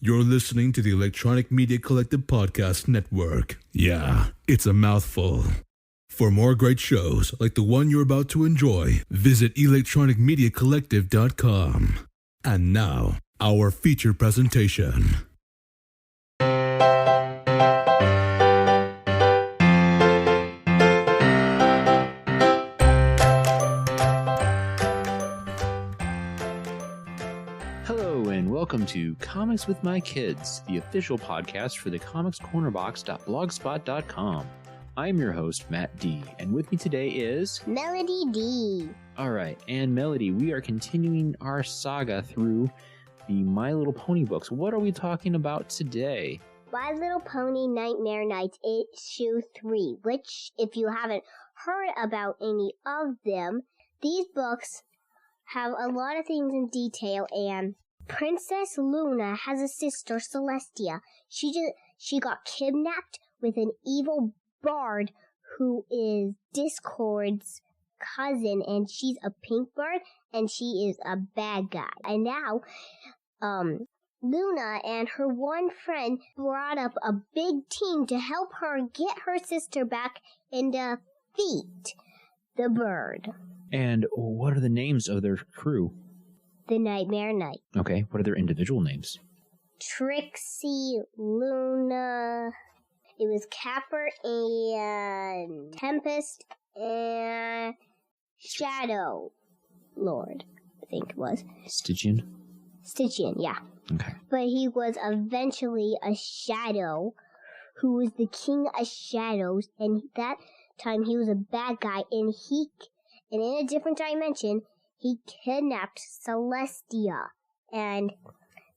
You're listening to the Electronic Media Collective Podcast Network. Yeah, it's a mouthful. For more great shows like the one you're about to enjoy, visit electronicmediacollective.com. And now, our feature presentation. Welcome to Comics with My Kids, the official podcast for the comicscornerbox.blogspot.com. I'm your host, Matt D, and with me today is... Melody D. Alright, and Melody, we are continuing our saga through the My Little Pony books. What are we talking about today? My Little Pony Nightmare Nights Issue 3, which, if you haven't heard about any of them, these books have a lot of things in detail, and Princess Luna has a sister, Celestia. She got kidnapped with an evil bard who is Discord's cousin, and she's a pink bird, and she is a bad guy. And now, Luna and her one friend brought up a big team to help her get her sister back and defeat the bird. And what are the names of their crew? The Nightmare Knight. Okay, what are their individual names? Trixie, Luna, it was Capper and Tempest and Shadow Lord, I think it was. Stygian? Stygian, yeah. Okay. But he was eventually a shadow who was the king of shadows, and that time he was a bad guy, and in a different dimension, he kidnapped Celestia, and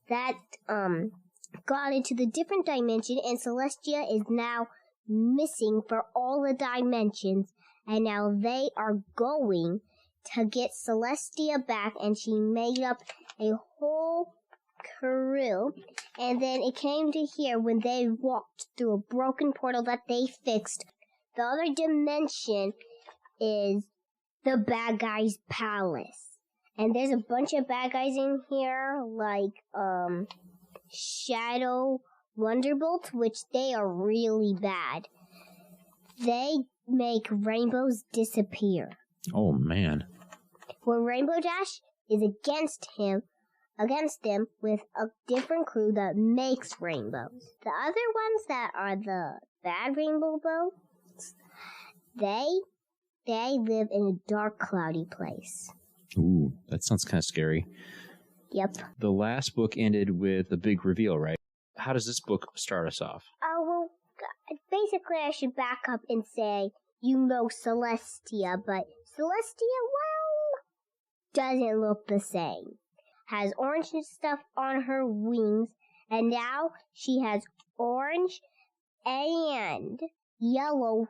that got into the different dimension, and Celestia is now missing for all the dimensions, and now they are going to get Celestia back, and she made up a whole crew, and then it came to here when they walked through a broken portal that they fixed. The other dimension is the bad guy's palace. And there's a bunch of bad guys in here, like, Shadow Wonderbolt, which they are really bad. They make rainbows disappear. Oh, man. Where Rainbow Dash is against them with a different crew that makes rainbows. The other ones that are the bad rainbow boats, they live in a dark, cloudy place. Ooh, that sounds kind of scary. Yep. The last book ended with a big reveal, right? How does this book start us off? Oh, well, basically I should back up and say, you know Celestia, but Celestia, well, doesn't look the same. Has orange stuff on her wings, and now she has orange and yellow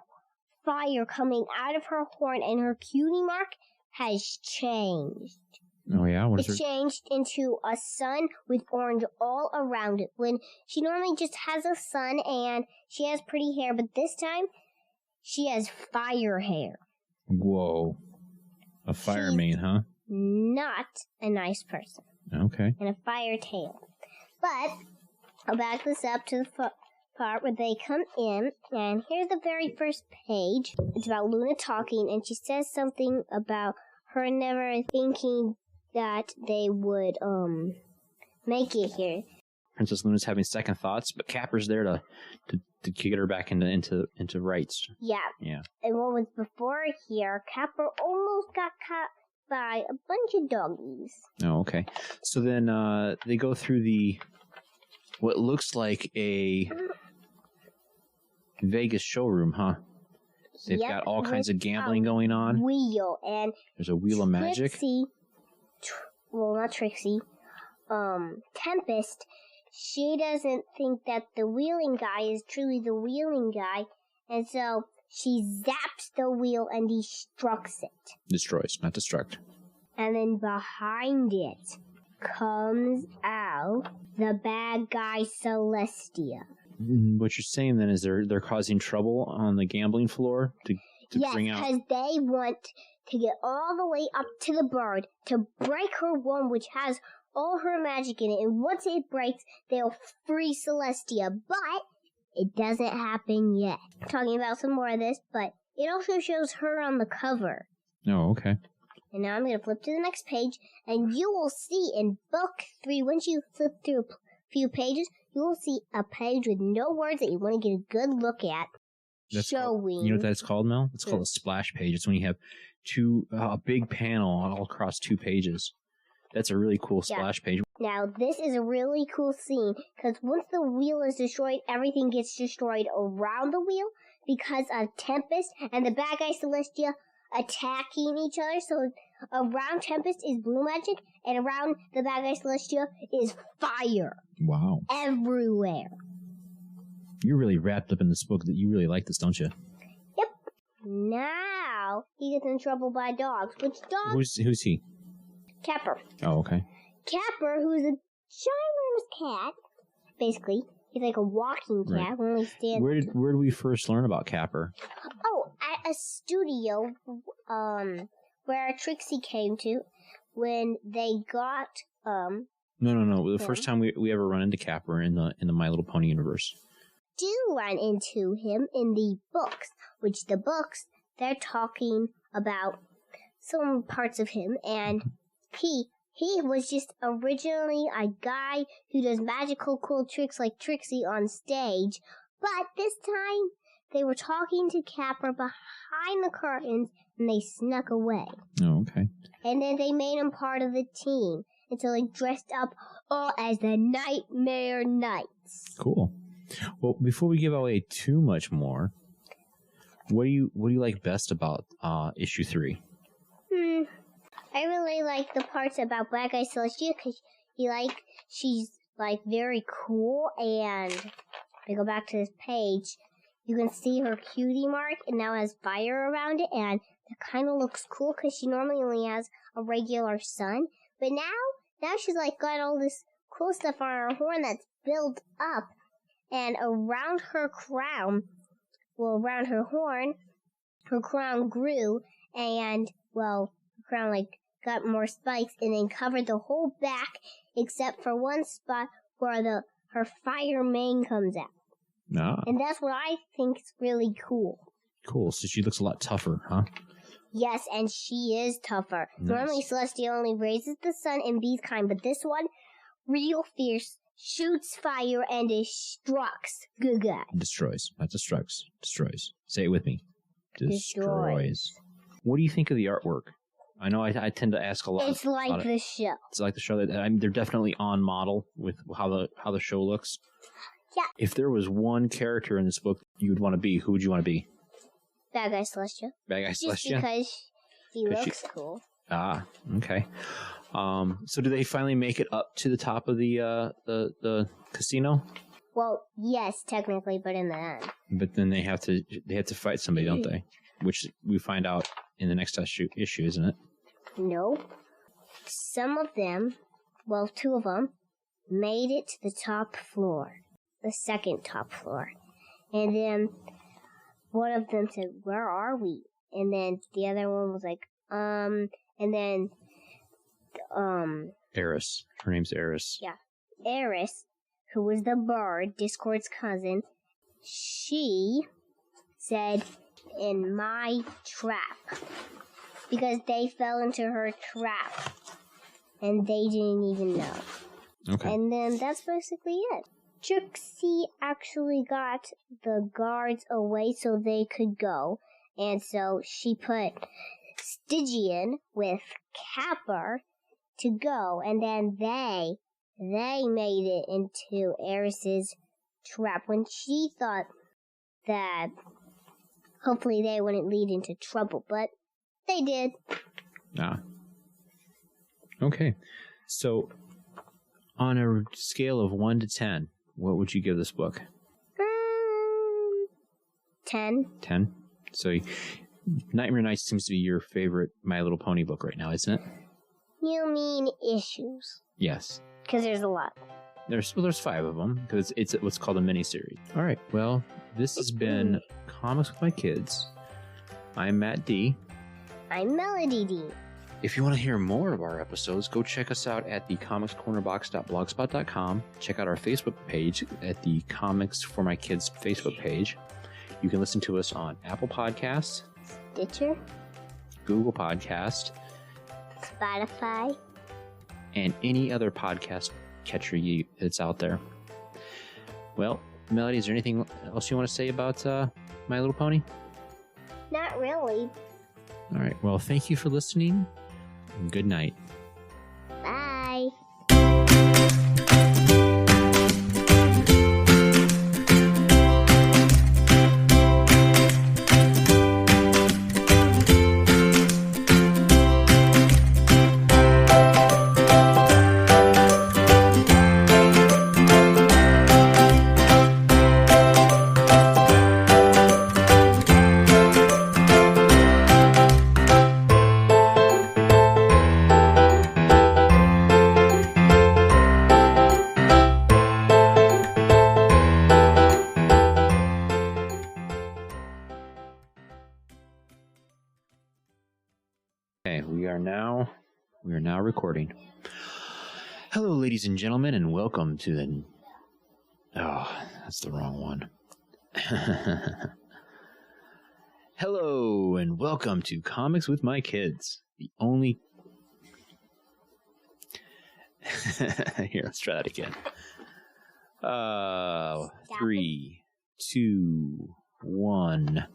fire coming out of her horn, and her cutie mark has changed. Oh, yeah? It's changed into a sun with orange all around it. When she normally just has a sun and she has pretty hair, but this time she has fire hair. Whoa. A fire mane, huh? Not a nice person. Okay. And a fire tail. But I'll back this up to the part where they come in, and here's the very first page. It's about Luna talking, and she says something about her never thinking that they would make it here. Princess Luna's having second thoughts, but Capper's there to get her back into rights. Yeah. And what was before here, Capper almost got caught by a bunch of doggies. Oh, okay. So then they go through what looks like a Vegas showroom, huh? They've got all kinds of gambling going on. Wheel, and there's a wheel of magic. Not Trixie. Tempest, she doesn't think that the wheeling guy is truly the wheeling guy, and so she zaps the wheel and destructs it. Destroys, not destruct. And then behind it comes out the bad guy Celestia. What you're saying then is they're causing trouble on the gambling floor to bring out... Yes, because they want to get all the way up to the bird to break her womb, which has all her magic in it, and once it breaks, they'll free Celestia. But it doesn't happen yet. Talking about some more of this, but it also shows her on the cover. Oh, okay. And now I'm going to flip to the next page, and you will see in book 3, once you flip through a few pages, you will see a page with no words that you want to get a good look at. That's showing. You know what that's called, Mel? It's called a splash page. It's when you have a big panel all across 2 pages. That's a really cool splash page. Now, this is a really cool scene, because once the wheel is destroyed, everything gets destroyed around the wheel because of Tempest and the bad guy Celestia attacking each other. So around Tempest is blue magic, and around the bad guy Celestia is fire. Wow. Everywhere. You're really wrapped up in this book. That you really like this, don't you? Yep. Now, he gets in trouble by dogs. Which dog? Who's he? Capper. Oh, okay. Capper, who's a ginormous cat, basically. He's like a walking cat. Right. Only stands. Where did we first learn about Capper? Oh, at a studio, where Trixie came to when they got No. The first time we ever run into Capper in the My Little Pony universe. Do run into him in the books, which the books they're talking about some parts of him, and he was just originally a guy who does magical cool tricks like Trixie on stage, but this time they were talking to Capper behind the curtains, and they snuck away. Oh, okay. And then they made him part of the team until they dressed up all as the Nightmare Knights. Cool. Well, before we give away too much more, what do you like best about issue 3? I really like the parts about Black Eye Celestia because she's like very cool, and if I go back to this page, you can see her cutie mark and now has fire around it, and it kind of looks cool because she normally only has a regular sun, but now she's like got all this cool stuff on her horn that's built up, and around her crown, around her horn, her crown grew, and her crown got more spikes and then covered the whole back except for one spot where her fire mane comes out. Ah. And that's what I think is really cool. Cool. So she looks a lot tougher, huh? Yes, and she is tougher. Nice. Normally Celestia only raises the sun and bees kind, but this one, real fierce, shoots fire and destructs. Good guy. Destroys. Not destructs. Destroys. Say it with me. Destroys. What do you think of the artwork? I know I tend to ask a lot. It's like the show. It's like the show. They're definitely on model with how the show looks. Yeah. If there was one character in this book you would want to be, who would you want to be? Bad guy Celestia. Bad guy Celestia? Just because he looks cool. Ah, okay. So do they finally make it up to the top of the casino? Well, yes, technically, but in the end. But then they have to fight somebody, don't they? Which we find out in the next issue, isn't it? No. Some of them, 2 of them, made it to the top floor. The second top floor. And then one of them said, "Where are we?" And then the other one was like, and then, Eris. Her name's Eris. Yeah. Eris, who was the bird, Discord's cousin, she said, "In my trap." Because they fell into her trap. And they didn't even know. Okay. And then that's basically it. Trixie actually got the guards away so they could go. And so she put Stygian with Capper to go. And then they made it into Eris's trap when she thought that hopefully they wouldn't lead into trouble. But they did. Ah. Okay. So, on a scale of 1 to 10, what would you give this book? 10. 10? So, Nightmare Nights seems to be your favorite My Little Pony book right now, isn't it? You mean issues? Yes. Because there's a lot. There's 5 of them, because it's what's called a mini-series. All right. Well, this has been Comics with My Kids. I'm Matt D. I'm Melody D. If you want to hear more of our episodes, go check us out at the comicscornerbox.blogspot.com. Check out our Facebook page at the Comics for My Kids Facebook page. You can listen to us on Apple Podcasts, Stitcher, Google Podcast, Spotify, and any other podcast catcher that's out there. Well, Melody, is there anything else you want to say about My Little Pony? Not really. All right. Well, thank you for listening, and good night. Bye. Okay, we are now recording. Hello, ladies and gentlemen, and welcome to the... Oh, that's the wrong one. Hello, and welcome to Comics with My Kids, the only... Here, let's try that again. 3, 2, 1...